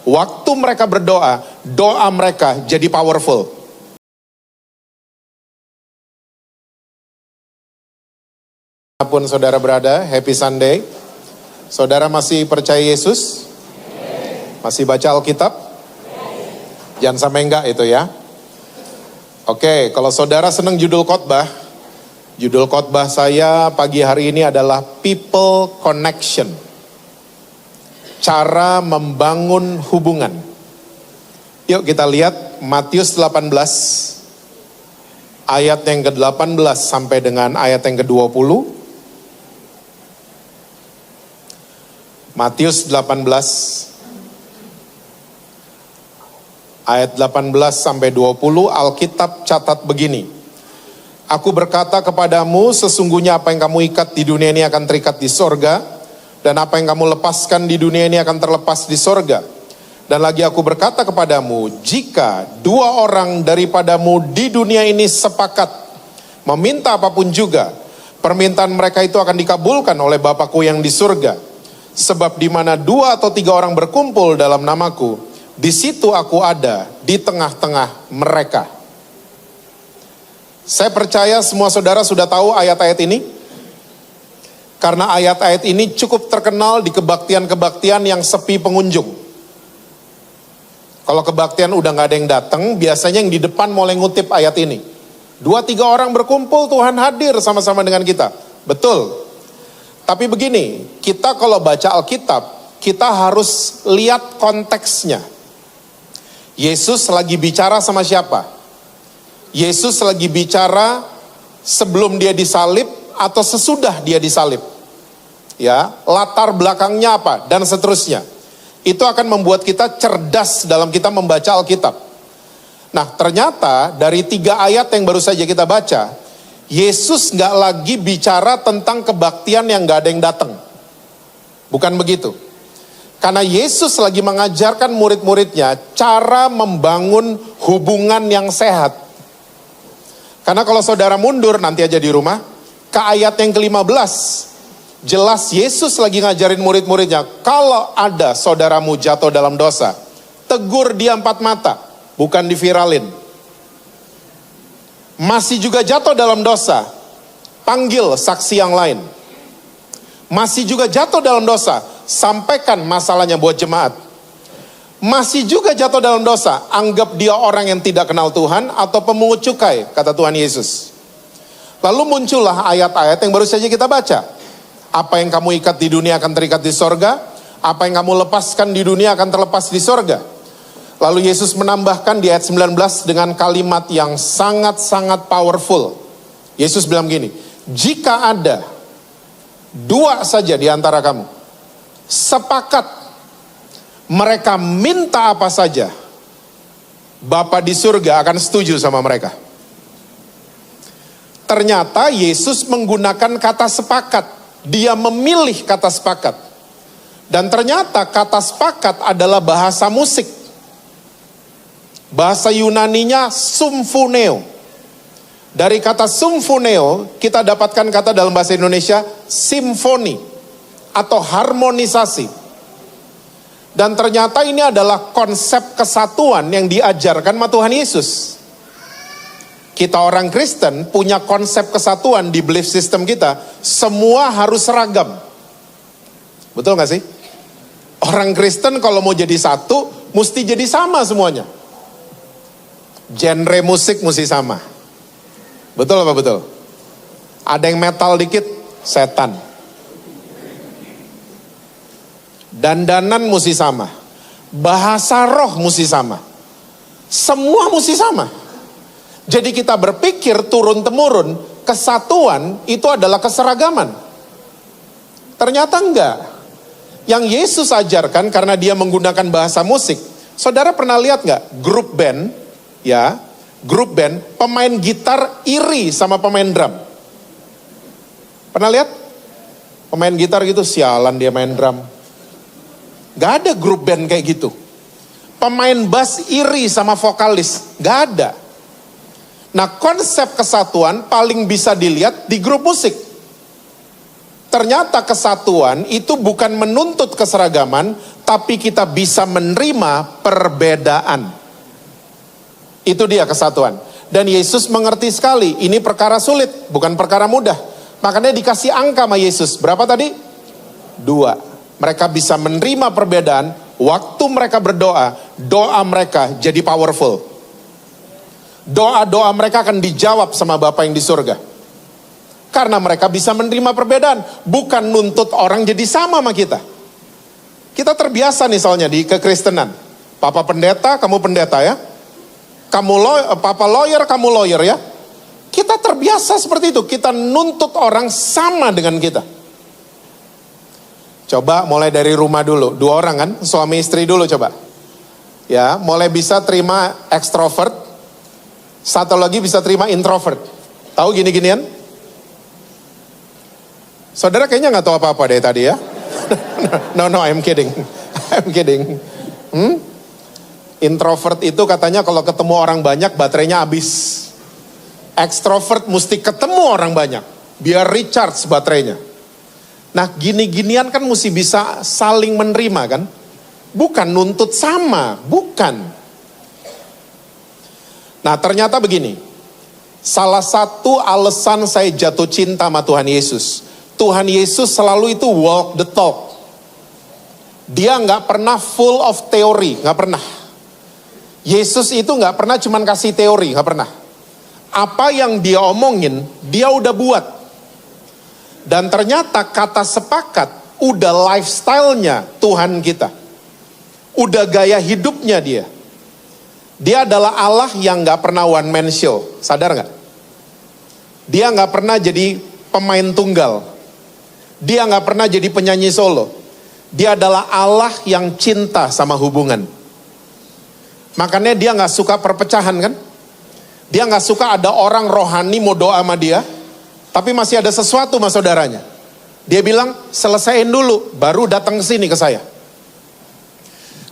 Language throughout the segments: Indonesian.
waktu mereka berdoa, doa mereka jadi powerful. Apapun saudara berada, happy Sunday. Saudara masih percaya Yesus? Masih baca Alkitab? Jangan sampai enggak itu ya. Oke, kalau saudara senang judul khotbah saya pagi hari ini adalah People Connection. Cara membangun hubungan. Yuk kita lihat Matius 18 ayat yang ke-18 sampai dengan ayat yang ke-20. Matius 18 ayat 18 sampai 20, Alkitab catat begini. Aku berkata kepadamu, sesungguhnya apa yang kamu ikat di dunia ini akan terikat di sorga, dan apa yang kamu lepaskan di dunia ini akan terlepas di sorga. Dan lagi aku berkata kepadamu, jika dua orang daripadamu di dunia ini sepakat meminta apapun juga, permintaan mereka itu akan dikabulkan oleh Bapakku yang di surga. Sebab di mana 2 atau 3 orang berkumpul dalam namaku, di situ aku ada di tengah-tengah mereka. Saya percaya semua saudara sudah tahu ayat-ayat ini. Karena ayat-ayat ini cukup terkenal di kebaktian-kebaktian yang sepi pengunjung. Kalau kebaktian udah gak ada yang datang, biasanya yang di depan mulai ngutip ayat ini. 2-3 orang berkumpul, Tuhan hadir sama-sama dengan kita. Betul. Tapi begini, kita kalau baca Alkitab, kita harus lihat konteksnya. Yesus lagi bicara sama siapa? Yesus lagi bicara sebelum dia disalib atau sesudah dia disalib. Ya, latar belakangnya apa dan seterusnya. Itu akan membuat kita cerdas dalam kita membaca Alkitab. Nah, ternyata dari 3 ayat yang baru saja kita baca, Yesus gak lagi bicara tentang kebaktian yang gak ada yang datang. Bukan begitu. Karena Yesus lagi mengajarkan murid-muridnya cara membangun hubungan yang sehat. Karena kalau saudara mundur nanti aja di rumah, ke ayat yang ke-15, jelas Yesus lagi ngajarin murid-muridnya, kalau ada saudaramu jatuh dalam dosa, tegur dia 4 mata, bukan diviralin. Masih juga jatuh dalam dosa, panggil saksi yang lain. Masih juga jatuh dalam dosa, sampaikan masalahnya buat jemaat. Masih juga jatuh dalam dosa, anggap dia orang yang tidak kenal Tuhan atau pemungut cukai, kata Tuhan Yesus. Lalu muncullah ayat-ayat yang baru saja kita baca. Apa yang kamu ikat di dunia akan terikat di sorga, apa yang kamu lepaskan di dunia akan terlepas di sorga. Lalu Yesus menambahkan di ayat 19 dengan kalimat yang sangat-sangat powerful. Yesus bilang gini, jika ada 2 saja di antara kamu sepakat mereka minta apa saja, Bapa di surga akan setuju sama mereka. Ternyata Yesus menggunakan kata sepakat. Dia memilih kata sepakat. Dan ternyata kata sepakat adalah bahasa musik. Bahasa Yunaninya symphoneo. Dari kata symphoneo kita dapatkan kata dalam bahasa Indonesia simfoni atau harmonisasi. Dan ternyata ini adalah konsep kesatuan yang diajarkan sama Tuhan Yesus. Kita orang Kristen punya konsep kesatuan di belief system kita, semua harus seragam. Betul gak sih? Orang Kristen kalau mau jadi satu mesti jadi sama semuanya. Genre musik mesti sama. Betul apa betul? Ada yang metal dikit, setan. Dandanan mesti sama. Bahasa roh mesti sama. Semua mesti sama. Jadi kita berpikir turun-temurun, kesatuan itu adalah keseragaman. Ternyata enggak. Yang Yesus ajarkan karena dia menggunakan bahasa musik. Saudara pernah lihat enggak grup band? Ya, grup band, pemain gitar iri sama pemain drum. Pernah lihat? Pemain gitar gitu, sialan dia main drum. Gak ada grup band kayak gitu. Pemain bass iri sama vokalis, gak ada. Nah, konsep kesatuan paling bisa dilihat di grup musik. Ternyata kesatuan itu bukan menuntut keseragaman, tapi kita bisa menerima perbedaan. Itu dia kesatuan. Dan Yesus mengerti sekali, ini perkara sulit, bukan perkara mudah. Makanya dikasih angka sama Yesus, berapa tadi? 2. Mereka bisa menerima perbedaan, waktu mereka berdoa, doa mereka jadi powerful. Doa-doa mereka akan dijawab sama Bapa yang di surga. Karena mereka bisa menerima perbedaan, bukan nuntut orang jadi sama kita. Kita terbiasa nih soalnya di kekristenan. Papa pendeta, kamu pendeta ya. Papa lawyer, kamu lawyer ya. Kita terbiasa seperti itu, kita nuntut orang sama dengan kita. Coba mulai dari rumah dulu, 2 orang kan, suami istri dulu coba. Ya, mulai bisa terima ekstrovert, satu lagi bisa terima introvert. Tahu gini-ginian? Saudara kayaknya nggak tahu apa-apa deh tadi ya. No, I'm kidding. I'm kidding. Introvert itu katanya kalau ketemu orang banyak baterainya habis. Ekstrovert mesti ketemu orang banyak, biar recharge baterainya. Nah gini-ginian kan mesti bisa saling menerima kan. Bukan nuntut sama, bukan. Nah ternyata begini. Salah satu alasan saya jatuh cinta sama Tuhan Yesus. Tuhan Yesus selalu itu walk the talk. Dia nggak pernah full of teori, nggak pernah. Yesus itu nggak pernah cuman kasih teori, nggak pernah. Apa yang dia omongin, dia udah buat. Dan ternyata kata sepakat, udah lifestyle-nya Tuhan kita. Udah gaya hidupnya dia. Dia adalah Allah yang nggak pernah one man show, sadar nggak? Dia nggak pernah jadi pemain tunggal. Dia nggak pernah jadi penyanyi solo. Dia adalah Allah yang cinta sama hubungan. Makanya dia nggak suka perpecahan kan? Dia nggak suka ada orang rohani mau doa sama dia, tapi masih ada sesuatu sama saudaranya. Dia bilang selesaiin dulu, baru datang ke sini ke saya.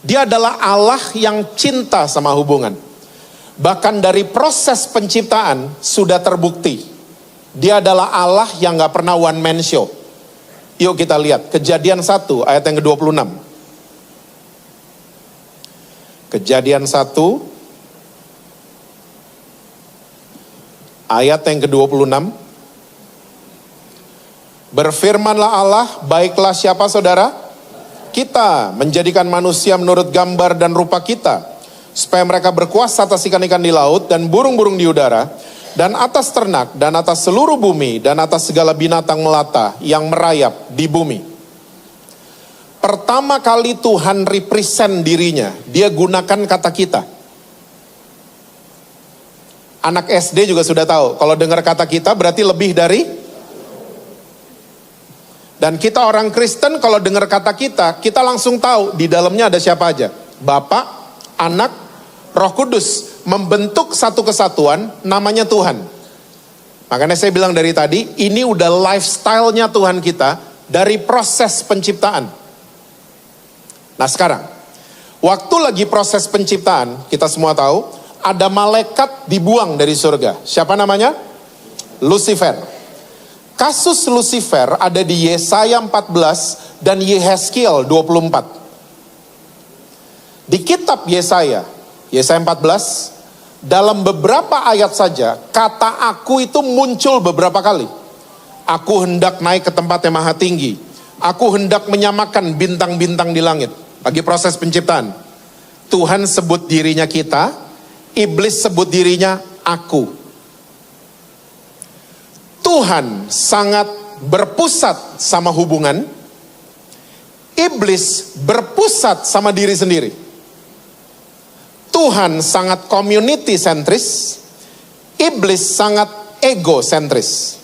Dia adalah Allah yang cinta sama hubungan. Bahkan dari proses penciptaan sudah terbukti. Dia adalah Allah yang nggak pernah one man show. Yuk kita lihat Kejadian 1 ayat yang ke-26. Kejadian 1 ayat yang ke-26. Berfirmanlah Allah, baiklah siapa saudara? Kita menjadikan manusia menurut gambar dan rupa kita, supaya mereka berkuasa atas ikan-ikan di laut dan burung-burung di udara, dan atas ternak, dan atas seluruh bumi, dan atas segala binatang melata yang merayap di bumi. Pertama kali Tuhan represent dirinya, dia gunakan kata kita. Anak SD juga sudah tahu, kalau dengar kata kita berarti lebih dari. Dan kita orang Kristen kalau dengar kata kita langsung tahu di dalamnya ada siapa aja. Bapa, Anak, Roh Kudus. Membentuk satu kesatuan namanya Tuhan. Makanya saya bilang dari tadi, ini udah lifestyle-nya Tuhan kita dari proses penciptaan. Nah sekarang, waktu lagi proses penciptaan, kita semua tahu, ada malaikat dibuang dari surga. Siapa namanya? Lucifer. Kasus Lucifer ada di Yesaya 14 dan Yehezkiel 24. Di kitab Yesaya 14, dalam beberapa ayat saja, kata aku itu muncul beberapa kali. Aku hendak naik ke tempat yang maha tinggi. Aku hendak menyamakan bintang-bintang di langit. Lagi proses penciptaan. Tuhan sebut dirinya kita, iblis sebut dirinya aku. Tuhan sangat berpusat sama hubungan, iblis berpusat sama diri sendiri. Tuhan sangat community sentris, iblis sangat ego sentris.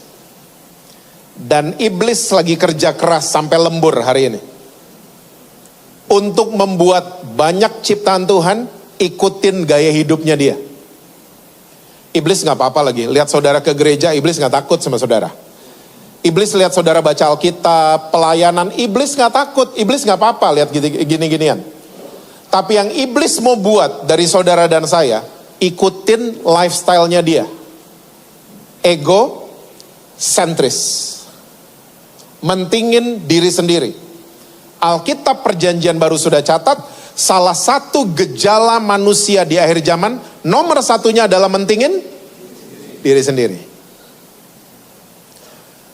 Dan iblis lagi kerja keras sampai lembur hari ini. Untuk membuat banyak ciptaan Tuhan ikutin gaya hidupnya dia. Iblis gak apa-apa lagi, lihat saudara ke gereja, iblis gak takut sama saudara. Iblis lihat saudara baca Alkitab, pelayanan, iblis gak takut, iblis gak apa-apa lihat gini-ginian. Tapi yang iblis mau buat dari saudara dan saya, ikutin lifestyle-nya dia. Ego sentris. mentingin diri sendiri. Alkitab Perjanjian Baru sudah catat, salah satu gejala manusia di akhir zaman, nomor satunya adalah mentingin diri sendiri.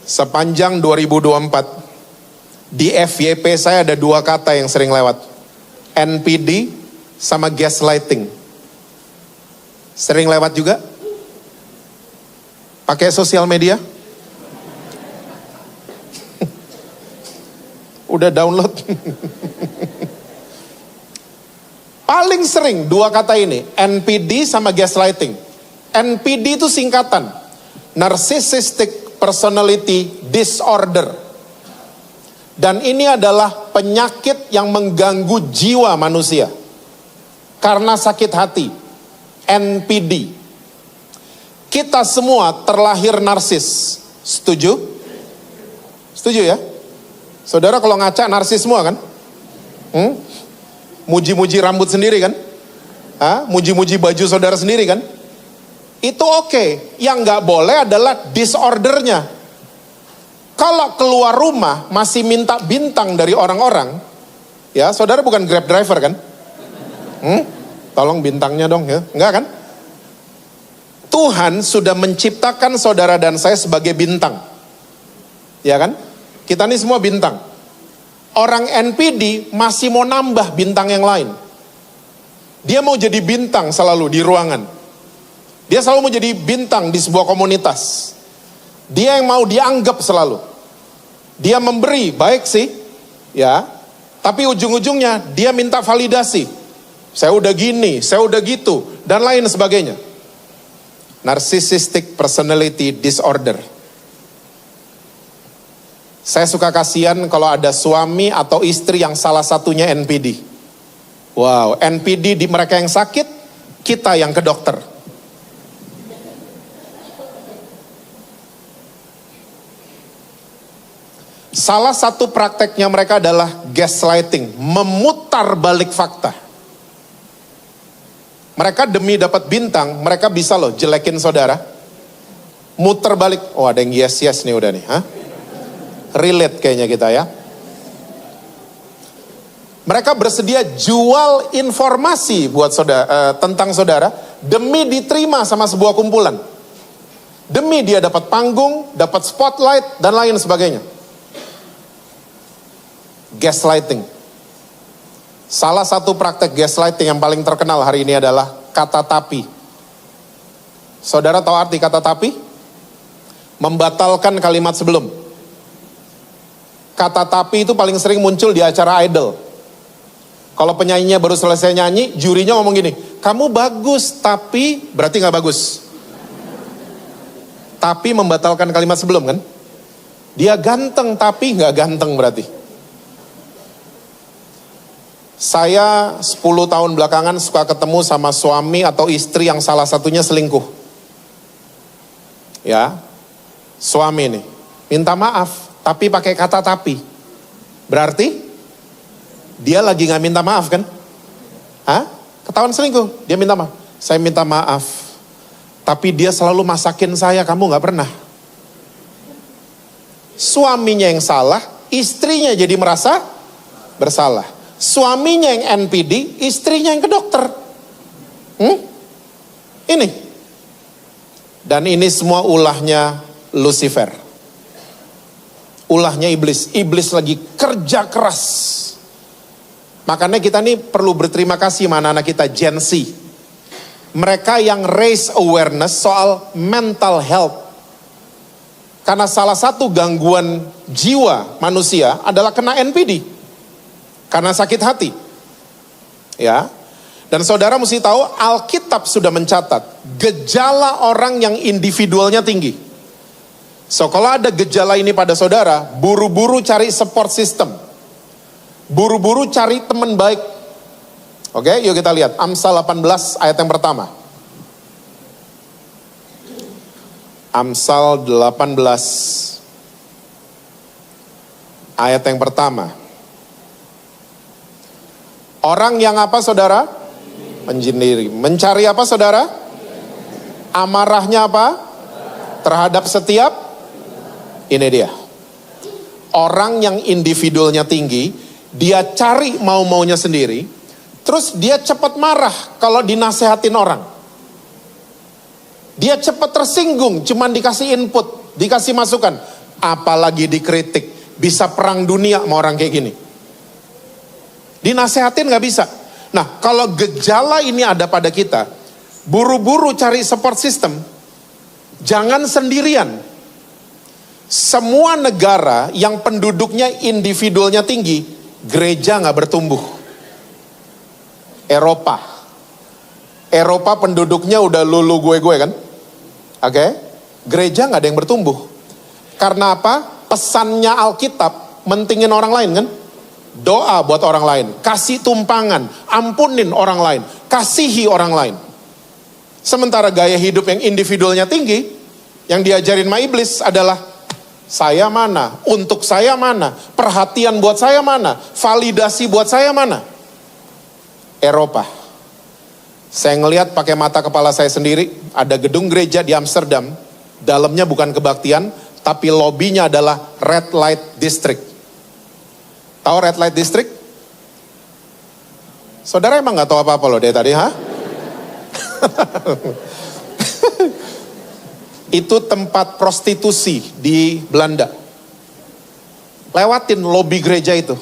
Sepanjang 2024, di FYP saya ada dua kata yang sering lewat. NPD sama gaslighting. Sering lewat juga? Pakai sosial media? Udah download? Paling sering dua kata ini, NPD sama gaslighting. NPD itu singkatan, Narcissistic Personality Disorder. Dan ini adalah penyakit yang mengganggu jiwa manusia. Karena sakit hati. NPD. Kita semua terlahir narsis. Setuju? Setuju ya? Saudara kalau ngaca narsis semua kan? Muji-muji rambut sendiri kan? Muji-muji baju saudara sendiri kan? Itu oke. Yang nggak boleh adalah disordernya. Kalau keluar rumah masih minta bintang dari orang-orang, ya saudara bukan Grab driver kan? Tolong bintangnya dong ya, enggak kan? Tuhan sudah menciptakan saudara dan saya sebagai bintang, ya kan? Kita ini semua bintang. Orang NPD masih mau nambah bintang yang lain. Dia mau jadi bintang selalu di ruangan. Dia selalu mau jadi bintang di sebuah komunitas. Dia yang mau dianggap selalu. Dia memberi, baik sih, ya. Tapi ujung-ujungnya dia minta validasi. Saya udah gini, saya udah gitu, dan lain sebagainya. Narcissistic Personality Disorder. Saya suka kasihan kalau ada suami atau istri yang salah satunya NPD. Wow, NPD di mereka yang sakit, kita yang ke dokter. Salah satu prakteknya mereka adalah gaslighting, memutar balik fakta. Mereka demi dapat bintang, mereka bisa loh jelekin saudara. Muter balik, oh ada yang yes nih udah nih. Relate kayaknya kita ya. Mereka bersedia jual informasi buat saudara, tentang saudara, demi diterima sama sebuah kumpulan. Demi dia dapat panggung, dapat spotlight, dan lain sebagainya. Gaslighting. Salah satu praktek gaslighting yang paling terkenal hari ini adalah kata tapi. Saudara tahu arti kata tapi? Membatalkan kalimat sebelum. Kata tapi itu paling sering muncul di acara idol. Kalau penyanyinya baru selesai nyanyi, jurinya ngomong gini, kamu bagus tapi, berarti gak bagus. Tapi membatalkan kalimat sebelum kan? Dia ganteng tapi gak ganteng berarti. Saya 10 tahun belakangan suka ketemu sama suami atau istri yang salah satunya selingkuh. Ya, suami nih, minta maaf, tapi pakai kata tapi. Berarti, dia lagi gak minta maaf kan? Ketahuan selingkuh, dia minta maaf. Saya minta maaf, tapi dia selalu masakin saya, kamu gak pernah. Suaminya yang salah, istrinya jadi merasa bersalah. Suaminya yang NPD, istrinya yang ke dokter. Ini. Dan ini semua ulahnya Lucifer. Ulahnya iblis. Iblis lagi kerja keras. Makanya kita nih perlu berterima kasih sama anak-anak kita Gen Z. Mereka yang raise awareness soal mental health. Karena salah satu gangguan jiwa manusia adalah kena NPD. Karena sakit hati. Ya. Dan saudara mesti tahu Alkitab sudah mencatat gejala orang yang individualnya tinggi. So kalau ada gejala ini pada saudara, buru-buru cari support system. Buru-buru cari teman baik. Oke, yuk kita lihat Amsal 18 ayat yang pertama. Amsal 18 ayat yang pertama. Orang yang apa saudara? Menyendiri. Mencari apa saudara? Amarahnya apa? Terhadap setiap? Ini dia. Orang yang individualnya tinggi, dia cari mau-maunya sendiri, terus dia cepat marah kalau dinasehatin orang. Dia cepat tersinggung, cuman dikasih input, dikasih masukan. Apalagi dikritik, bisa perang dunia sama orang kayak gini. Dinasehatin gak bisa. Nah, kalau gejala ini ada pada kita, buru-buru cari support system, jangan sendirian. Semua negara yang penduduknya individualnya tinggi, gereja gak bertumbuh. Eropa penduduknya udah lulu gue kan. Oke? Gereja gak ada yang bertumbuh. Karena apa? Pesannya Alkitab mentingin orang lain kan. Doa buat orang lain, kasih tumpangan, ampunin orang lain, kasihi orang lain. Sementara gaya hidup yang individualnya tinggi, yang diajarin sama iblis adalah saya mana, untuk saya mana, perhatian buat saya mana, validasi buat saya mana. Eropa. Saya ngelihat pakai mata kepala saya sendiri, ada gedung gereja di Amsterdam, dalamnya bukan kebaktian, tapi lobbynya adalah red light district. Tahu red light district? Saudara emang gak tahu apa-apa loh dari tadi, ha? Itu tempat prostitusi di Belanda. Lewatin lobi gereja itu.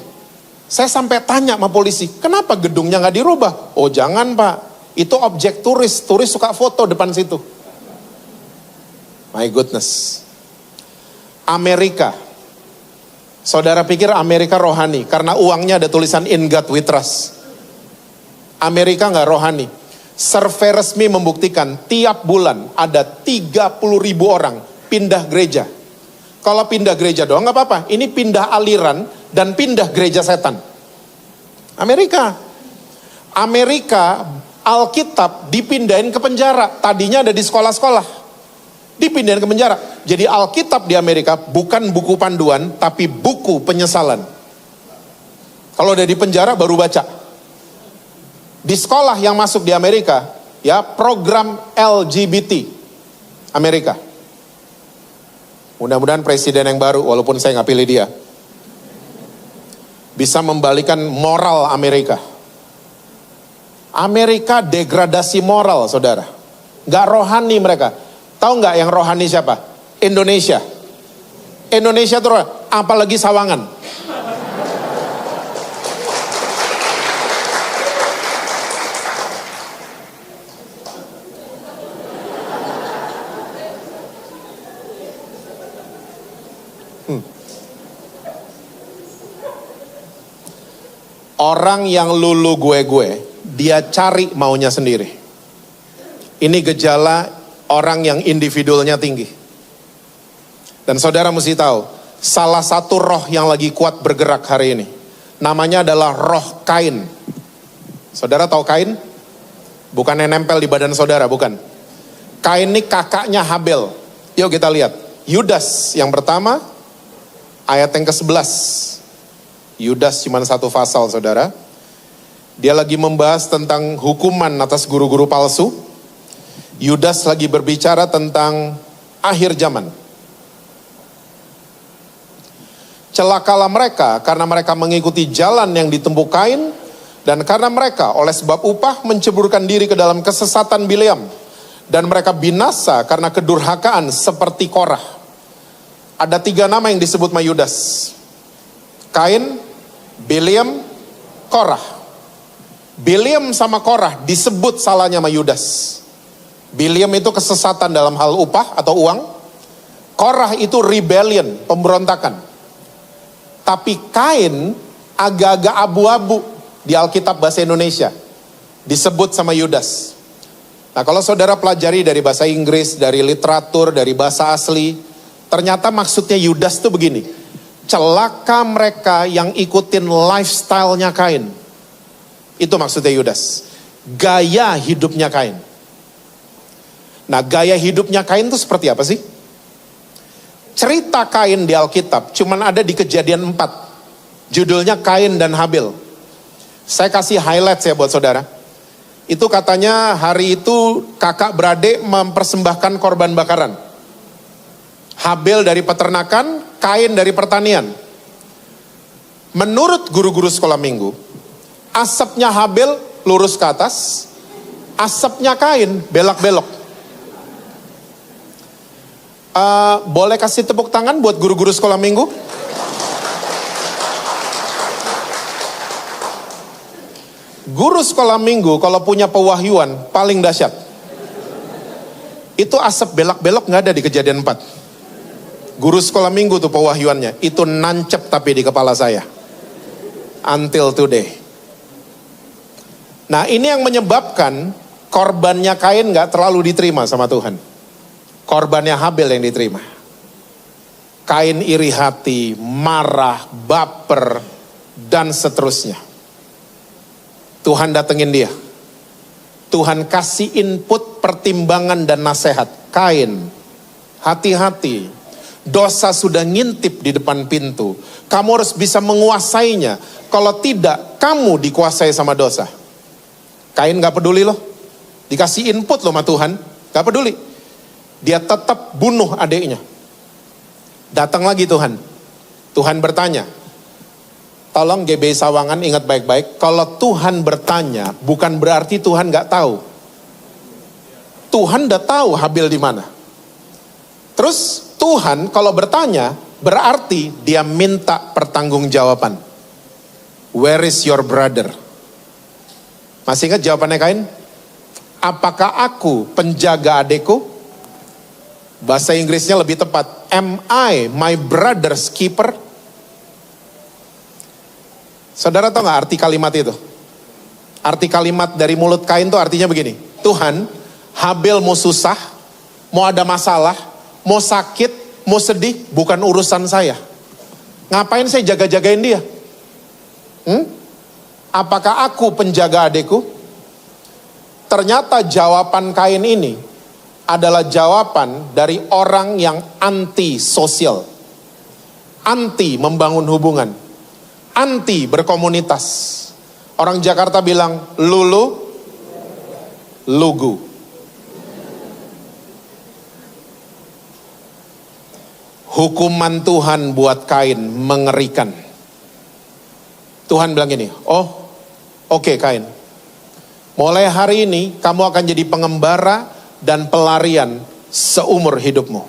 Saya sampai tanya sama polisi, kenapa gedungnya gak dirubah? Oh jangan pak, itu objek turis. Turis suka foto depan situ. My goodness. Amerika. Saudara pikir Amerika rohani, karena uangnya ada tulisan In God We Trust. Amerika gak rohani. Survei resmi membuktikan tiap bulan ada 30.000 orang pindah gereja. Kalau pindah gereja doang gak apa-apa, ini pindah aliran dan pindah gereja setan. Amerika Alkitab dipindahin ke penjara. Tadinya ada di sekolah-sekolah, dipindahin ke penjara. Jadi Alkitab di Amerika bukan buku panduan, tapi buku penyesalan. Kalau udah di penjara baru baca. Di sekolah yang masuk di Amerika, ya program LGBT Amerika. Mudah-mudahan presiden yang baru, walaupun saya nggak pilih dia, bisa membalikan moral Amerika. Amerika degradasi moral, saudara. Nggak rohani mereka. Tahu nggak yang rohani siapa? Indonesia. Indonesia tuh apalagi Sawangan. Orang yang lulu gue, dia cari maunya sendiri. Ini gejala orang yang individualnya tinggi. Dan saudara mesti tahu, salah satu roh yang lagi kuat bergerak hari ini, namanya adalah roh Kain. Saudara tahu Kain? Bukan yang nempel di badan saudara, bukan. Kain ini kakaknya Habel. Yuk kita lihat. Yudas yang pertama, ayat yang ke-11. Yudas cuma satu pasal, saudara. Dia lagi membahas tentang hukuman atas guru-guru palsu. Yudas lagi berbicara tentang akhir zaman. Celakalah mereka karena mereka mengikuti jalan yang ditempuh Kain, dan karena mereka oleh sebab upah menceburkan diri ke dalam kesesatan Bileam, dan mereka binasa karena kedurhakaan seperti Korah. Ada 3 nama yang disebut sama Yudas: Kain, Bileam, Korah. Bileam sama Korah disebut salahnya sama Yudas. Bileam itu kesesatan dalam hal upah atau uang. Korah itu rebellion, pemberontakan. Tapi Kain agak-agak abu-abu di Alkitab bahasa Indonesia. Disebut sama Yudas. Nah kalau saudara pelajari dari bahasa Inggris, dari literatur, dari bahasa asli, ternyata maksudnya Yudas itu begini. Celaka mereka yang ikutin lifestyle-nya Kain. Itu maksudnya Yudas. Gaya hidupnya Kain. Nah gaya hidupnya Kain itu seperti apa sih? Cerita Kain di Alkitab cuman ada di Kejadian 4. Judulnya Kain dan Habel. Saya kasih highlight ya buat saudara. Itu katanya hari itu kakak beradik mempersembahkan korban bakaran. Habel dari peternakan, Kain dari pertanian. Menurut guru-guru sekolah minggu, asapnya Habel lurus ke atas, asapnya Kain belak-belok. Boleh kasih tepuk tangan buat guru-guru sekolah minggu? Guru sekolah minggu kalau punya pewahyuan paling dahsyat. Itu asap belak-belok nggak ada di Kejadian 4. Guru sekolah minggu tuh pewahyuannya, itu nancep tapi di kepala saya. Until today. Nah, ini yang menyebabkan korbannya Kain nggak terlalu diterima sama Tuhan. Korbannya Habel yang diterima. Kain iri hati, marah, baper, dan seterusnya. Tuhan datengin dia. Tuhan kasih input, pertimbangan, dan nasihat. Kain, hati-hati. Dosa sudah ngintip di depan pintu. Kamu harus bisa menguasainya. Kalau tidak, kamu dikuasai sama dosa. Kain gak peduli loh. Dikasih input loh sama Tuhan. Gak peduli. Dia tetap bunuh adiknya. Datang lagi Tuhan. Tuhan bertanya. Tolong GBI Sawangan ingat baik-baik. Kalau Tuhan bertanya, bukan berarti Tuhan gak tahu. Tuhan udah tahu Habel di mana. Terus Tuhan kalau bertanya, berarti dia minta pertanggungjawaban. Where is your brother? Masih ingat jawabannya Kain? Apakah aku penjaga adikku? Bahasa Inggrisnya lebih tepat. Am I my brother's keeper? Saudara tahu gak arti kalimat itu? Arti kalimat dari mulut Kain itu artinya begini. Tuhan, Habel mau susah, mau ada masalah, mau sakit, mau sedih, bukan urusan saya. Ngapain saya jaga-jagain dia? Apakah aku penjaga adikku? Ternyata jawaban Kain ini adalah jawaban dari orang yang anti sosial. Anti membangun hubungan. Anti berkomunitas. Orang Jakarta bilang, lulu, lugu. Hukuman Tuhan buat Kain mengerikan. Tuhan bilang gini, oke, Kain. Mulai hari ini kamu akan jadi pengembara dan pelarian seumur hidupmu.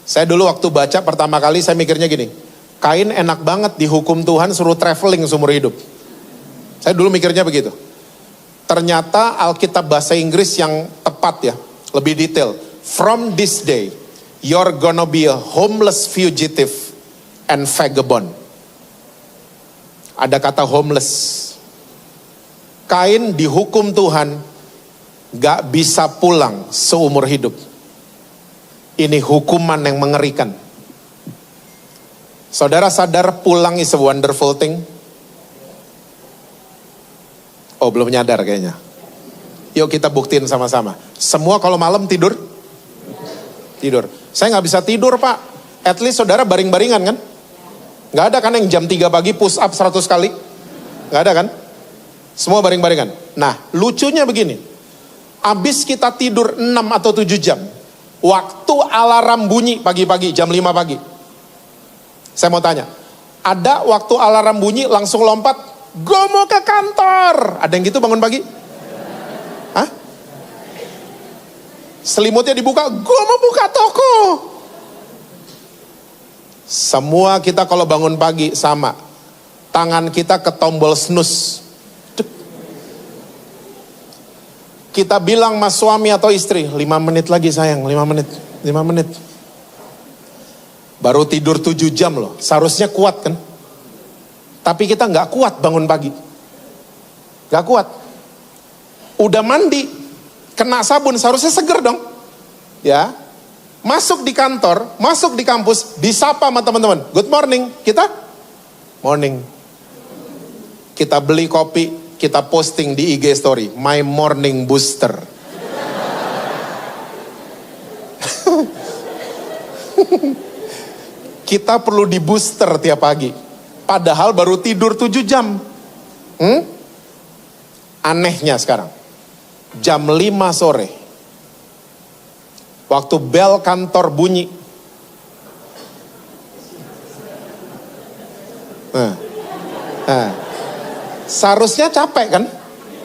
Saya dulu waktu baca pertama kali saya mikirnya gini, Kain enak banget dihukum Tuhan suruh traveling seumur hidup. Saya dulu mikirnya begitu. Ternyata Alkitab bahasa Inggris yang tepat ya, lebih detail. From this day, you're gonna be a homeless fugitive and vagabond. Ada kata homeless. Kain dihukum Tuhan, gak bisa pulang seumur hidup. Ini hukuman yang mengerikan. Saudara sadar pulang is a wonderful thing? Oh, belum nyadar kayaknya. Yuk kita buktiin sama-sama. Semua kalau malam tidur? Tidur. Saya gak bisa tidur Pak. At least saudara baring-baringan kan? Gak ada kan yang jam 3 pagi push up 100 kali? Gak ada kan? Semua baring-baringan. Nah, lucunya begini. Abis kita tidur 6 atau 7 jam. Waktu alarm bunyi pagi-pagi, jam 5 pagi. Saya mau tanya. Ada waktu alarm bunyi langsung lompat. Gue mau ke kantor. Ada yang gitu bangun pagi? Hah? Selimutnya dibuka. Gue mau buka toko. Semua kita kalau bangun pagi sama. Tangan kita ke tombol snooze. Kita bilang mas suami atau istri, 5 menit lagi sayang, 5 menit. Baru tidur 7 jam loh, seharusnya kuat kan. Tapi kita gak kuat bangun pagi. Gak kuat. Udah mandi, kena sabun, seharusnya seger dong. Ya. Masuk di kantor, masuk di kampus, disapa sama teman-teman. Good morning, kita? Morning. Kita beli kopi, kita posting di IG story. My morning booster. Kita perlu di booster tiap pagi. Padahal baru tidur 7 jam. Anehnya sekarang. Jam 5 sore. Waktu bel kantor bunyi. Nah. Nah. Seharusnya capek kan?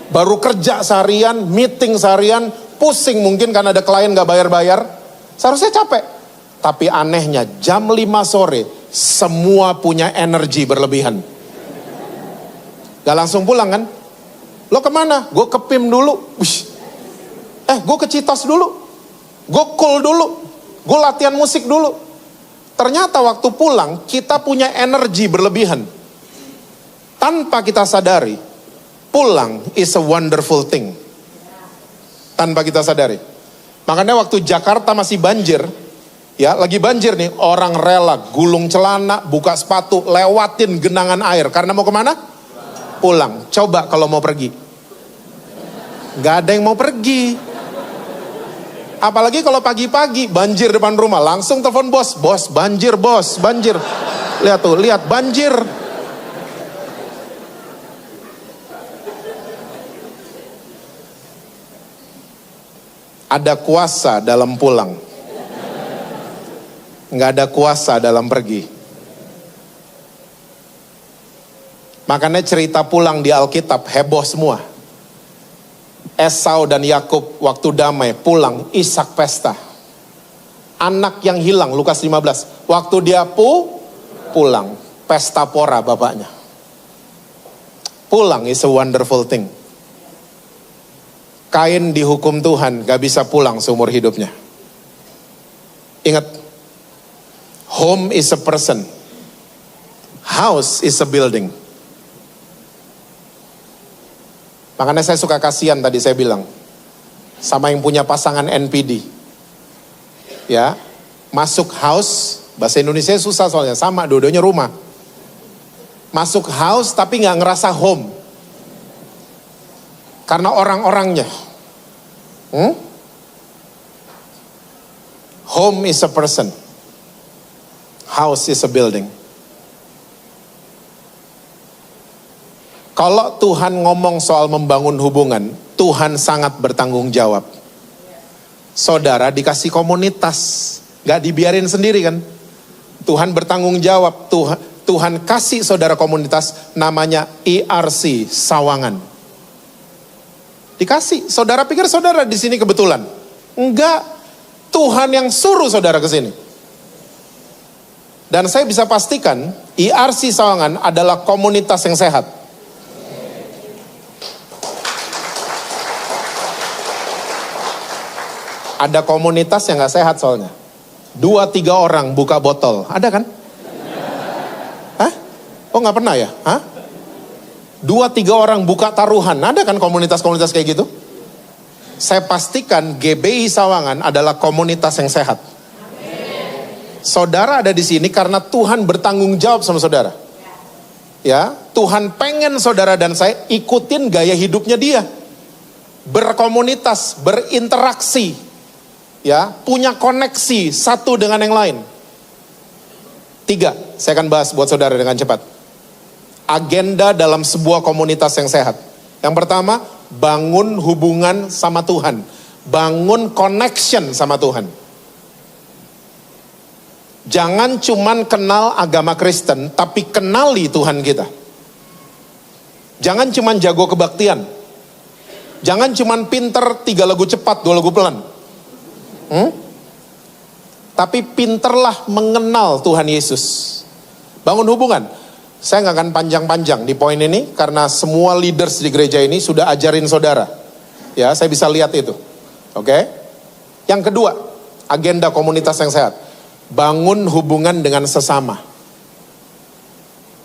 Baru kerja seharian, meeting seharian, pusing mungkin karena ada klien gak bayar-bayar. Seharusnya capek. Tapi anehnya jam 5 sore semua punya energi berlebihan. Gak langsung pulang kan? Lo kemana? Gue ke PIM dulu. Gue ke Citos dulu. Gue cool dulu. Gue latihan musik dulu. Ternyata waktu pulang kita punya energi berlebihan. Tanpa kita sadari, pulang is a wonderful thing. Tanpa kita sadari. Makanya waktu Jakarta masih banjir, ya lagi banjir nih, orang rela gulung celana, buka sepatu, lewatin genangan air. Karena mau kemana? Pulang. Coba kalau mau pergi. Gak ada yang mau pergi. Apalagi kalau pagi-pagi banjir depan rumah, langsung telepon bos. Bos, banjir bos, banjir. Lihat tuh, lihat banjir. Ada kuasa dalam pulang. Nggak ada kuasa dalam pergi. Makanya cerita pulang di Alkitab heboh semua. Esau dan Yakub waktu damai pulang, Ishak pesta. Anak yang hilang, Lukas 15. Waktu dia pulang, pesta pora bapaknya. Pulang is a wonderful thing. Kain dihukum Tuhan, gak bisa pulang seumur hidupnya. Ingat, home is a person, house is a building. Makanya saya suka kasihan tadi saya bilang, sama yang punya pasangan NPD. Ya, masuk house, bahasa Indonesia susah soalnya, sama dua-duanya rumah. Masuk house tapi gak ngerasa home. Karena orang-orangnya. Home is a person. House is a building. Kalau Tuhan ngomong soal membangun hubungan, Tuhan sangat bertanggung jawab. Saudara dikasih komunitas, gak dibiarin sendiri kan. Tuhan bertanggung jawab. Tuhan kasih saudara komunitas namanya ERC Sawangan. Dikasih, saudara pikir saudara di sini kebetulan? Enggak, Tuhan yang suruh saudara ke sini. Dan saya bisa pastikan, ERC Sawangan adalah komunitas yang sehat. Ada komunitas yang gak sehat soalnya. 2-3 orang buka botol, ada kan? Hah? Oh gak pernah ya? Hah? 2-3 orang buka taruhan, ada kan komunitas-komunitas kayak gitu? Saya pastikan GBI Sawangan adalah komunitas yang sehat. Saudara ada di sini karena Tuhan bertanggung jawab sama saudara. Ya, Tuhan pengen saudara dan saya ikutin gaya hidupnya dia. Berkomunitas, berinteraksi. Ya, punya koneksi satu dengan yang lain. 3, saya akan bahas buat saudara dengan cepat. Agenda dalam sebuah komunitas yang sehat. Yang pertama, bangun hubungan sama Tuhan. Bangun connection sama Tuhan. Jangan cuman kenal agama Kristen, tapi kenali Tuhan kita. Jangan cuman jago kebaktian. Jangan cuman pinter 3 lagu cepat, 2 lagu pelan. Tapi pinterlah mengenal Tuhan Yesus. Bangun hubungan. Saya nggak akan panjang-panjang di poin ini karena semua leaders di gereja ini sudah ajarin saudara. Ya, saya bisa lihat itu. Oke? Yang kedua, agenda komunitas yang sehat. Bangun hubungan dengan sesama.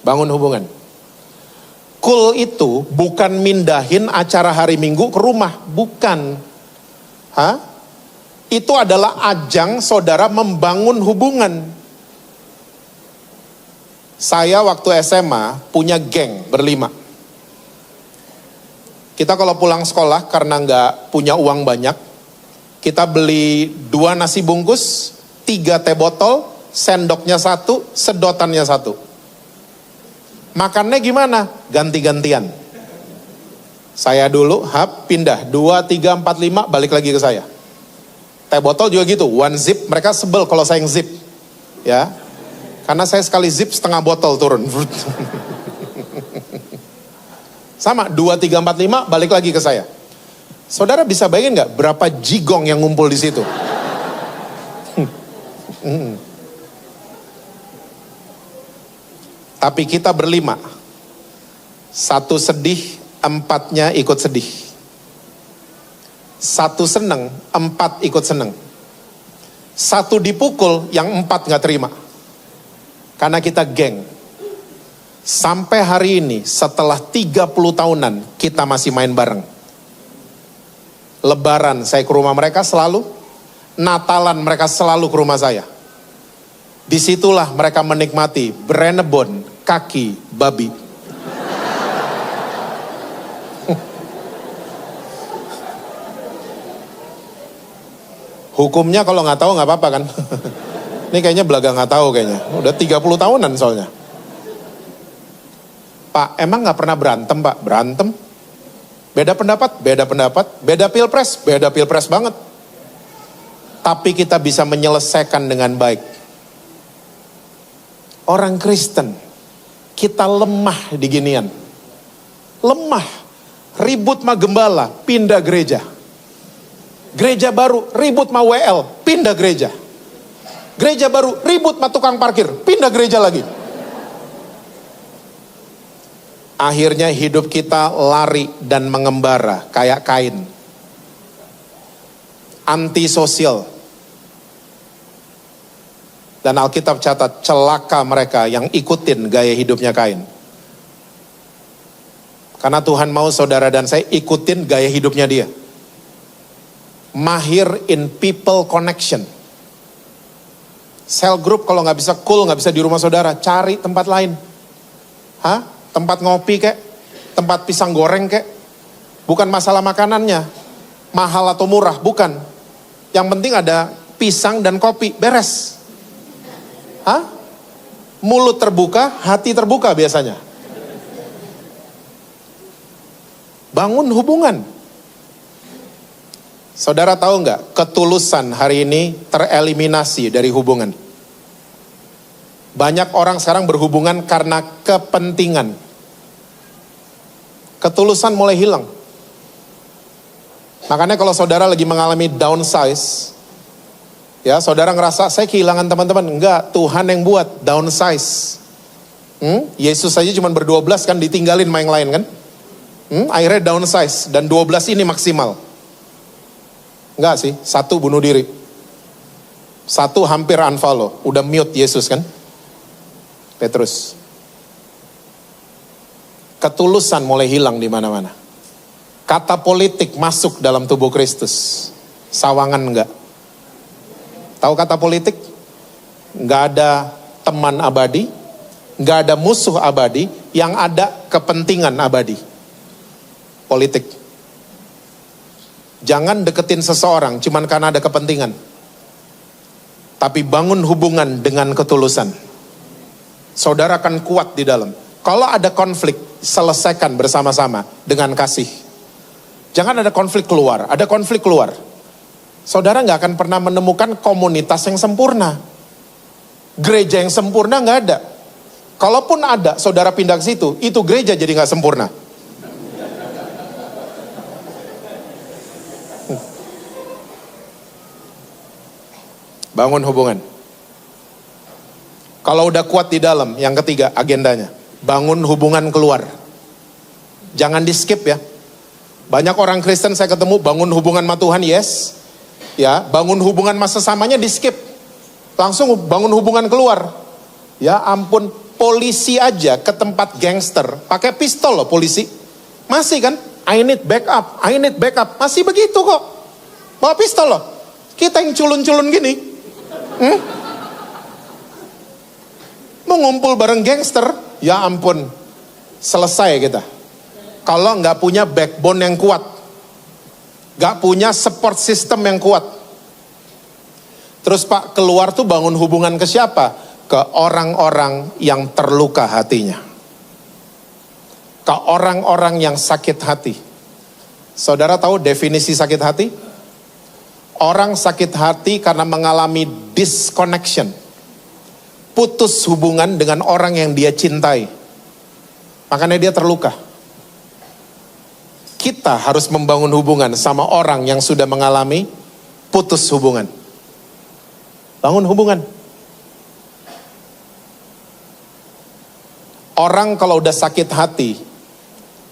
Bangun hubungan. Cool itu bukan mindahin acara hari Minggu ke rumah, bukan. Itu adalah ajang saudara membangun hubungan. Saya waktu SMA punya geng berlima. Kita kalau pulang sekolah karena nggak punya uang banyak, kita beli 2 nasi bungkus, 3 teh botol, sendoknya 1, sedotannya 1. Makannya gimana? Ganti-gantian. Saya dulu, pindah, 2, 3, 4, 5, balik lagi ke saya. Teh botol juga gitu, 1 zip, mereka sebel kalau saya yang zip. Ya. Karena saya sekali zip setengah botol turun. Sama, 2, 3, 4, 5 balik lagi ke saya. Saudara bisa bayangin nggak berapa jigong yang ngumpul di situ? Tapi kita berlima. 1 sedih, 4-nya ikut sedih. 1 seneng, 4 ikut seneng. 1 dipukul, yang 4 gak terima. Karena kita geng. Sampai hari ini, setelah 30 tahunan, kita masih main bareng. Lebaran saya ke rumah mereka selalu. Natalan mereka selalu ke rumah saya. Disitulah mereka menikmati Brenebon, kaki babi. Hukumnya kalau nggak tahu nggak apa-apa kan. Ini kayaknya belaga nggak tahu kayaknya. Udah 30 tahunan soalnya. Pak, emang nggak pernah berantem Pak? Berantem. Beda pendapat, beda pendapat. Beda pilpres banget. Tapi kita bisa menyelesaikan dengan baik. Orang Kristen, kita lemah di ginian. Lemah. Ribut sama gembala, pindah gereja. Gereja baru, ribut sama WL, pindah gereja. Gereja baru, ribut sama tukang parkir, pindah gereja lagi. Akhirnya hidup kita lari dan mengembara kayak Kain. Antisosial. Dan Alkitab catat celaka mereka yang ikutin gaya hidupnya Kain. Karena Tuhan mau saudara dan saya ikutin gaya hidupnya dia. Mahir in people connection. Cell group kalau nggak bisa cool, nggak bisa di rumah saudara, cari tempat lain. Hah? Tempat ngopi kek, tempat pisang goreng kek. Bukan masalah makanannya, mahal atau murah, bukan. Yang penting ada pisang dan kopi, beres. Hah? Mulut terbuka, hati terbuka biasanya. Bangun hubungan. Saudara tahu nggak, ketulusan hari ini tereliminasi dari hubungan. Banyak orang sekarang berhubungan karena kepentingan. Ketulusan mulai hilang. Makanya kalau saudara lagi mengalami downsize, ya saudara ngerasa saya kehilangan teman-teman. Enggak, Tuhan yang buat downsize. Yesus saja cuma ber-12 kan, ditinggalin sama yang lain kan. Akhirnya downsize, dan 12 ini maksimal. Enggak sih, 1 bunuh diri. 1 hampir unfollow, udah mute Yesus kan. Petrus. Ketulusan mulai hilang di mana-mana. Kata politik masuk dalam tubuh Kristus. Sawangan enggak. Tahu kata politik? Enggak ada teman abadi, enggak ada musuh abadi, yang ada kepentingan abadi. Politik. Jangan deketin seseorang cuman karena ada kepentingan. Tapi bangun hubungan dengan ketulusan. Saudara akan kuat di dalam. Kalau ada konflik, selesaikan bersama-sama dengan kasih. Jangan ada konflik keluar, ada konflik keluar. Saudara nggak akan pernah menemukan komunitas yang sempurna. Gereja yang sempurna nggak ada. Kalaupun ada, saudara pindah ke situ, itu gereja jadi nggak sempurna. Bangun hubungan. Kalau udah kuat di dalam, yang ketiga agendanya. Bangun hubungan keluar. Jangan di skip ya. Banyak orang Kristen saya ketemu bangun hubungan sama Tuhan, yes. Ya, bangun hubungan sama sesamanya di skip. Langsung bangun hubungan keluar. Ya ampun, polisi aja ke tempat gangster pakai pistol loh polisi. Masih kan? I need backup, I need backup. Masih begitu kok. Bawa pistol loh. Kita yang culun-culun gini. Mau ngumpul bareng gangster, ya ampun, selesai kita. Kalau nggak punya backbone yang kuat, nggak punya support system yang kuat. Terus Pak, keluar tuh bangun hubungan ke siapa? Ke orang-orang yang terluka hatinya. Ke orang-orang yang sakit hati. Saudara tahu definisi sakit hati? Orang sakit hati karena mengalami disconnection. putus hubungan dengan orang yang dia cintai. Makanya dia terluka. Kita harus membangun hubungan sama orang yang sudah mengalami putus hubungan. Bangun hubungan. Orang kalau udah sakit hati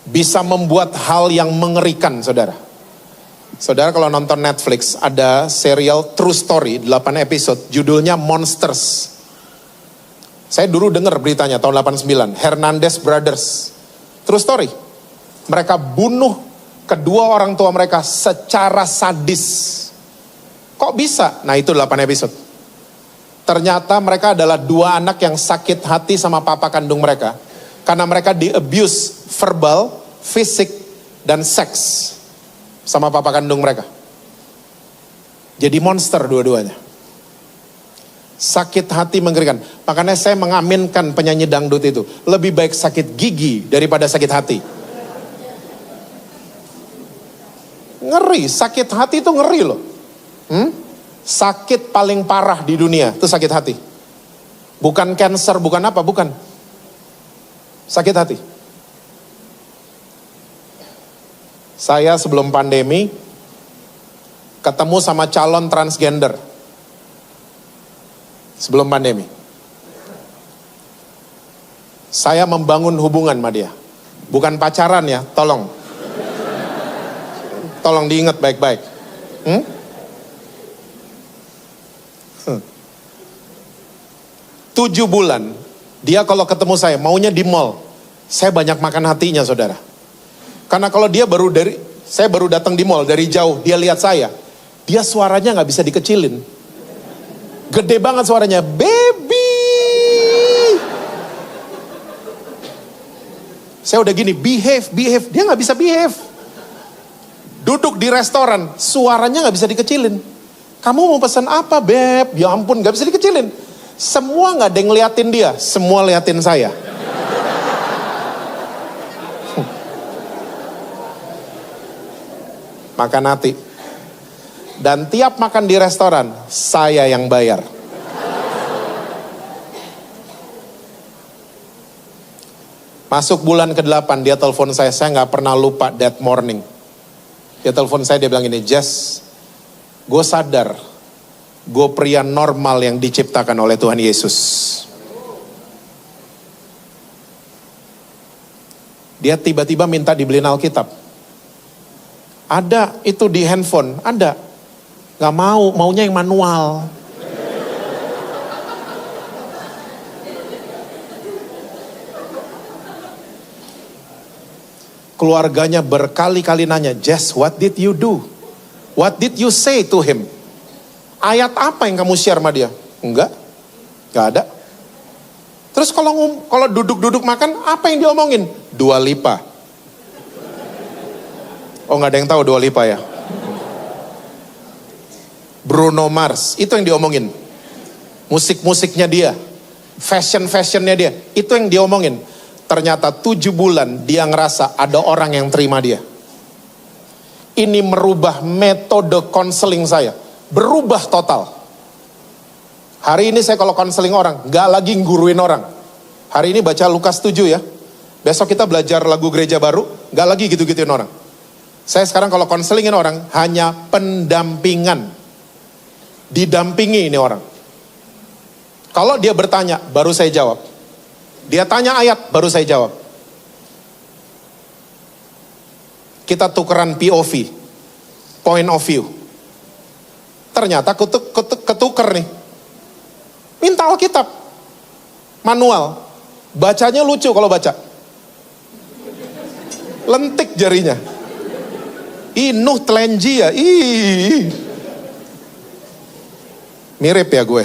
bisa membuat hal yang mengerikan, saudara. Saudara kalau nonton Netflix ada serial True Story 8 episode judulnya Monsters. Saya dulu dengar beritanya tahun 89, Hernandez Brothers. True story. Mereka bunuh kedua orang tua mereka secara sadis. Kok bisa? Nah itu 8 episode. Ternyata mereka adalah dua anak yang sakit hati sama papa kandung mereka. Karena mereka di-abuse verbal, fisik, dan seks sama papa kandung mereka. Jadi monster dua-duanya. Sakit hati mengerikan. Makanya saya mengaminkan penyanyi dangdut itu. Lebih baik sakit gigi daripada sakit hati. Ngeri, sakit hati itu ngeri loh. Sakit paling parah di dunia itu sakit hati. Bukan cancer, bukan apa, bukan. Sakit hati. Saya sebelum pandemi ketemu sama calon transgender. Sebelum pandemi. Saya membangun hubungan sama dia. Bukan pacaran ya, tolong. Tolong diingat baik-baik. 7 bulan, dia kalau ketemu saya, maunya di mall. Saya banyak makan hatinya, saudara. Karena kalau saya baru datang di mall, dari jauh, dia lihat saya. Dia suaranya gak bisa dikecilin. Gede banget suaranya, baby. Saya udah gini, behave. Dia gak bisa behave. Duduk di restoran, suaranya gak bisa dikecilin. Kamu mau pesan apa, beb? Ya ampun, gak bisa dikecilin. Semua gak ada yang ngeliatin dia, semua liatin saya. Makan hati. Dan tiap makan di restoran, saya yang bayar. Masuk bulan ke-8, dia telepon saya gak pernah lupa that morning. Dia telepon saya, dia bilang gini, Jess, gue sadar, gue pria normal yang diciptakan oleh Tuhan Yesus. Dia tiba-tiba minta dibeliin Alkitab. Ada itu di handphone, ada. Gak mau, maunya yang manual. Keluarganya berkali-kali nanya, Jess, what did you do? What did you say to him? Ayat apa yang kamu share sama dia? Enggak, gak ada. Terus kalau duduk-duduk makan, apa yang diomongin? Dua Lipa. Oh gak ada yang tahu Dua Lipa ya? Bruno Mars, itu yang diomongin. Musik-musiknya dia, fashion-fashionnya dia, itu yang diomongin. Ternyata 7 bulan dia ngerasa ada orang yang terima dia. Ini merubah metode konseling saya, berubah total. Hari ini saya kalau konseling orang, gak lagi nguruin orang. Hari ini baca Lukas 7 ya. Besok kita belajar lagu gereja baru, gak lagi gitu-gituin orang. Saya sekarang kalau konselingin orang, hanya pendampingan. Didampingi ini orang. Kalau dia bertanya, baru saya jawab. Dia tanya ayat, baru saya jawab. Kita tukeran POV, point of view. Ternyata ketuker nih. Minta Alkitab, manual. Bacanya lucu kalau baca. Lentik jarinya. Nuh telenji ya. Mirip ya gue.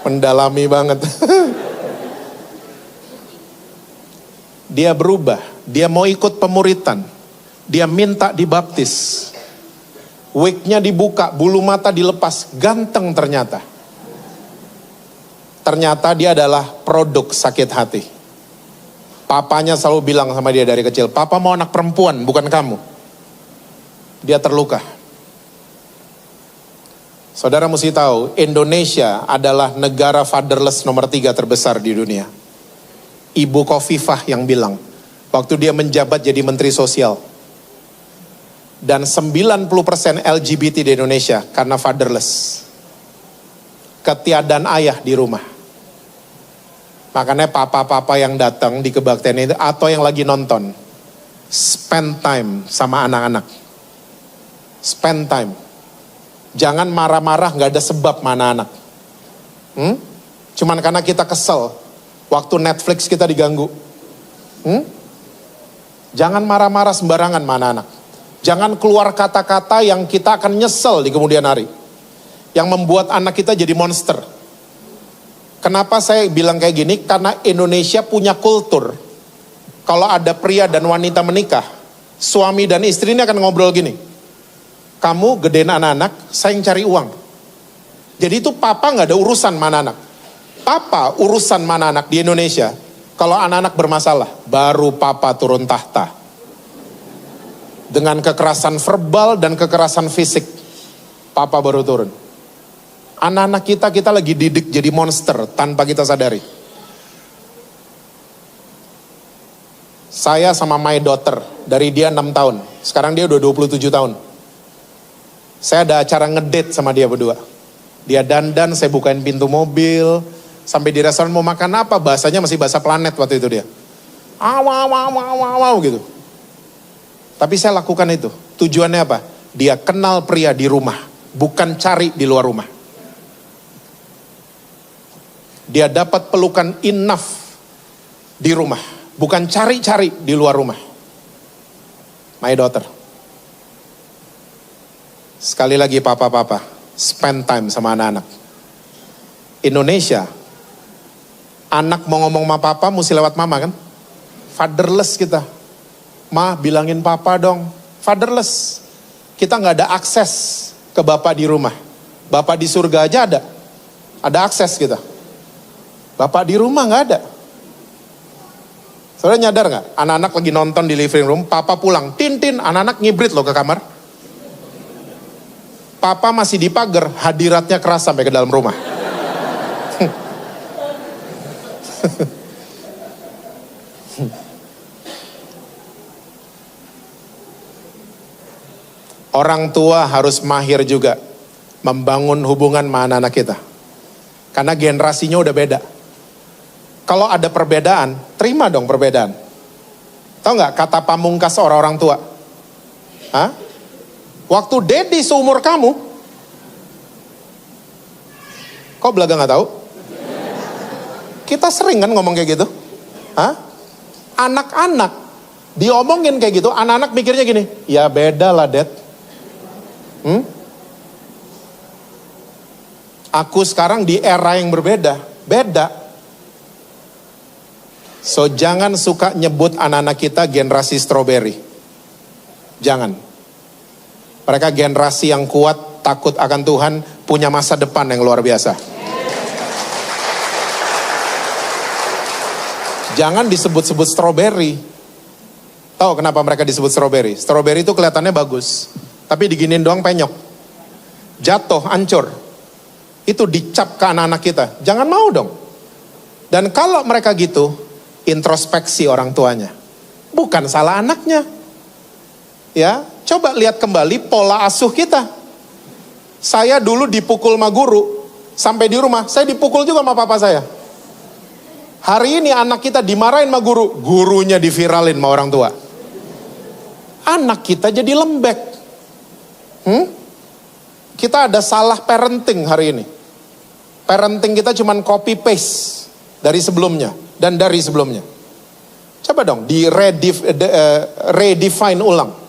Mendalami banget. Dia berubah. Dia mau ikut pemuritan. Dia minta dibaptis. Wignya dibuka, bulu mata dilepas. Ganteng ternyata. Ternyata dia adalah produk sakit hati. Papanya selalu bilang sama dia dari kecil, Papa mau anak perempuan, bukan kamu. Dia terluka. Saudara mesti tahu, Indonesia adalah negara fatherless nomor 3 terbesar di dunia. Ibu Khofifah yang bilang, waktu dia menjabat jadi Menteri Sosial. Dan 90% LGBT di Indonesia karena fatherless. Ketiadaan ayah di rumah. Makanya papa-papa yang datang di kebaktian itu, atau yang lagi nonton, spend time sama anak-anak. Spend time. Jangan marah-marah gak ada sebab sama anak-anak. Cuman karena kita kesel waktu Netflix kita diganggu. Jangan marah-marah sembarangan sama anak-anak. Jangan keluar kata-kata yang kita akan nyesel di kemudian hari. Yang membuat anak kita jadi monster. Kenapa saya bilang kayak gini? Karena Indonesia punya kultur. Kalau ada pria dan wanita menikah, suami dan istri ini akan ngobrol gini. Kamu gedein anak-anak, saya yang cari uang. Jadi itu papa gak ada urusan mana anak. Papa urusan mana anak di Indonesia. Kalau anak-anak bermasalah, baru papa turun tahta. Dengan kekerasan verbal dan kekerasan fisik, papa baru turun. Anak-anak kita lagi didik jadi monster tanpa kita sadari. Saya sama my daughter, dari dia 6 tahun. Sekarang dia udah 27 tahun. Saya ada acara ngedate sama dia berdua. Dia dandan, saya bukain pintu mobil. Sampai di restoran mau makan apa, bahasanya masih bahasa planet waktu itu dia. Wow gitu. Tapi saya lakukan itu. Tujuannya apa? Dia kenal pria di rumah, bukan cari di luar rumah. Dia dapat pelukan enough di rumah, bukan cari-cari di luar rumah. My daughter. Sekali lagi papa-papa, spend time sama anak-anak. Indonesia, anak mau ngomong sama papa mesti lewat mama kan? Fatherless kita. Ma bilangin papa dong, fatherless. Kita gak ada akses ke bapak di rumah. Bapak di surga aja ada akses kita. Bapak di rumah gak ada. Saudara nyadar gak? Anak-anak lagi nonton di living room, papa pulang, tin, anak-anak ngibrit loh ke kamar. Papa masih di pagar, hadiratnya keras sampai ke dalam rumah. Orang tua harus mahir juga membangun hubungan sama anak-anak kita. Karena generasinya udah beda. Kalau ada perbedaan, terima dong perbedaan. Tahu nggak kata pamungkas orang-orang tua? Hah? Waktu Dedi seumur kamu, kok belaga gak tahu? Kita sering kan ngomong kayak gitu. Hah? Anak-anak diomongin kayak gitu, anak-anak mikirnya gini, ya beda lah Dad. Aku sekarang di era yang berbeda, beda. So jangan suka nyebut anak-anak kita generasi strawberry. Jangan. Mereka generasi yang kuat, takut akan Tuhan, punya masa depan yang luar biasa. Jangan disebut-sebut strawberry. Tahu kenapa mereka disebut strawberry? Strawberry itu kelihatannya bagus, tapi diginin doang penyok. Jatuh, hancur. Itu dicap ke anak-anak kita. Jangan mau dong. Dan kalau mereka gitu, introspeksi orang tuanya. Bukan salah anaknya. Ya, coba lihat kembali pola asuh kita. Saya dulu dipukul sama guru, sampai di rumah, saya dipukul juga sama papa saya. Hari ini anak kita dimarahin sama guru, gurunya diviralin sama orang tua. Anak kita jadi lembek. Kita ada salah parenting hari ini. Parenting kita cuman copy paste dari sebelumnya dan dari sebelumnya. Coba dong di redefine ulang.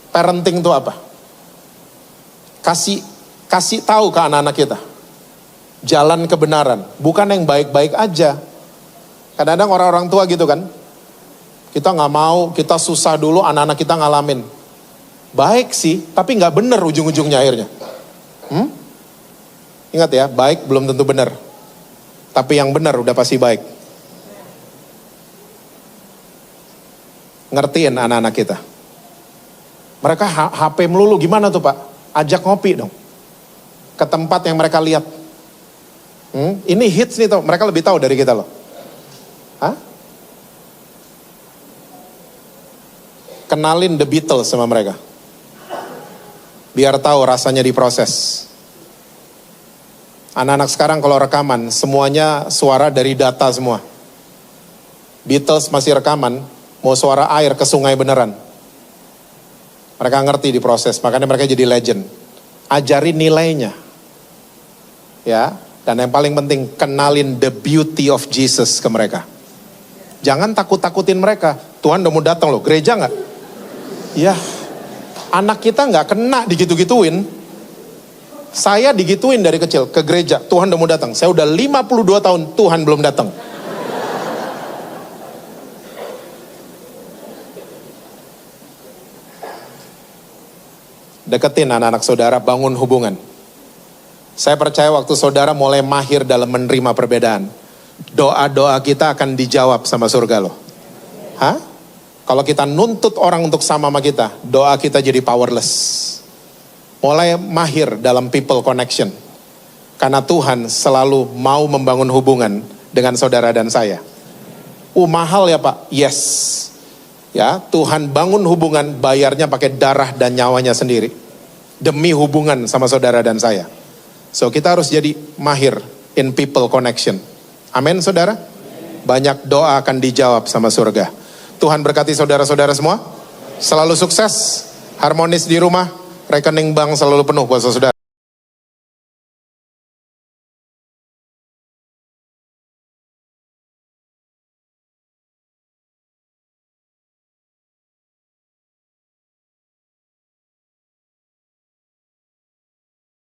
Parenting itu apa? Kasih tahu ke anak-anak kita. Jalan kebenaran, bukan yang baik-baik aja. Kadang-kadang orang-orang tua gitu kan. Kita gak mau, kita susah dulu, anak-anak kita ngalamin. Baik sih, tapi gak bener ujung-ujungnya akhirnya. Ingat ya, baik belum tentu benar. Tapi yang benar udah pasti baik. Ngertiin anak-anak kita. Mereka HP melulu, gimana tuh Pak? Ajak ngopi dong. ke tempat yang mereka lihat. Ini hits nih, mereka lebih tahu dari kita loh. Hah? Kenalin The Beatles sama mereka. Biar tahu rasanya diproses. Anak-anak sekarang kalau rekaman, semuanya suara dari data semua. Beatles masih rekaman, mau suara air ke sungai beneran. Mereka ngerti diproses, makanya mereka jadi legend. Ajarin nilainya. Ya, dan yang paling penting, kenalin the beauty of Jesus ke mereka. Jangan takut-takutin mereka. Tuhan udah mau datang loh, gereja nggak? Ya, anak kita nggak kena digitu-gituin. Saya digituin dari kecil ke gereja, Tuhan udah mau datang. Saya udah 52 tahun, Tuhan belum datang. Deketin anak-anak saudara, bangun hubungan. Saya percaya waktu saudara mulai mahir dalam menerima perbedaan, doa-doa kita akan dijawab sama surga loh. Hah? Kalau kita nuntut orang untuk sama kita, doa kita jadi powerless. Mulai mahir dalam people connection. Karena Tuhan selalu mau membangun hubungan dengan saudara dan saya. Mahal ya Pak? Yes. Ya, Tuhan bangun hubungan, bayarnya pakai darah dan nyawanya sendiri. Demi hubungan sama saudara dan saya. So kita harus jadi mahir in people connection. Amin saudara? Banyak doa akan dijawab sama surga. Tuhan berkati saudara-saudara semua. Selalu sukses, harmonis di rumah, rekening bank selalu penuh buat saudara.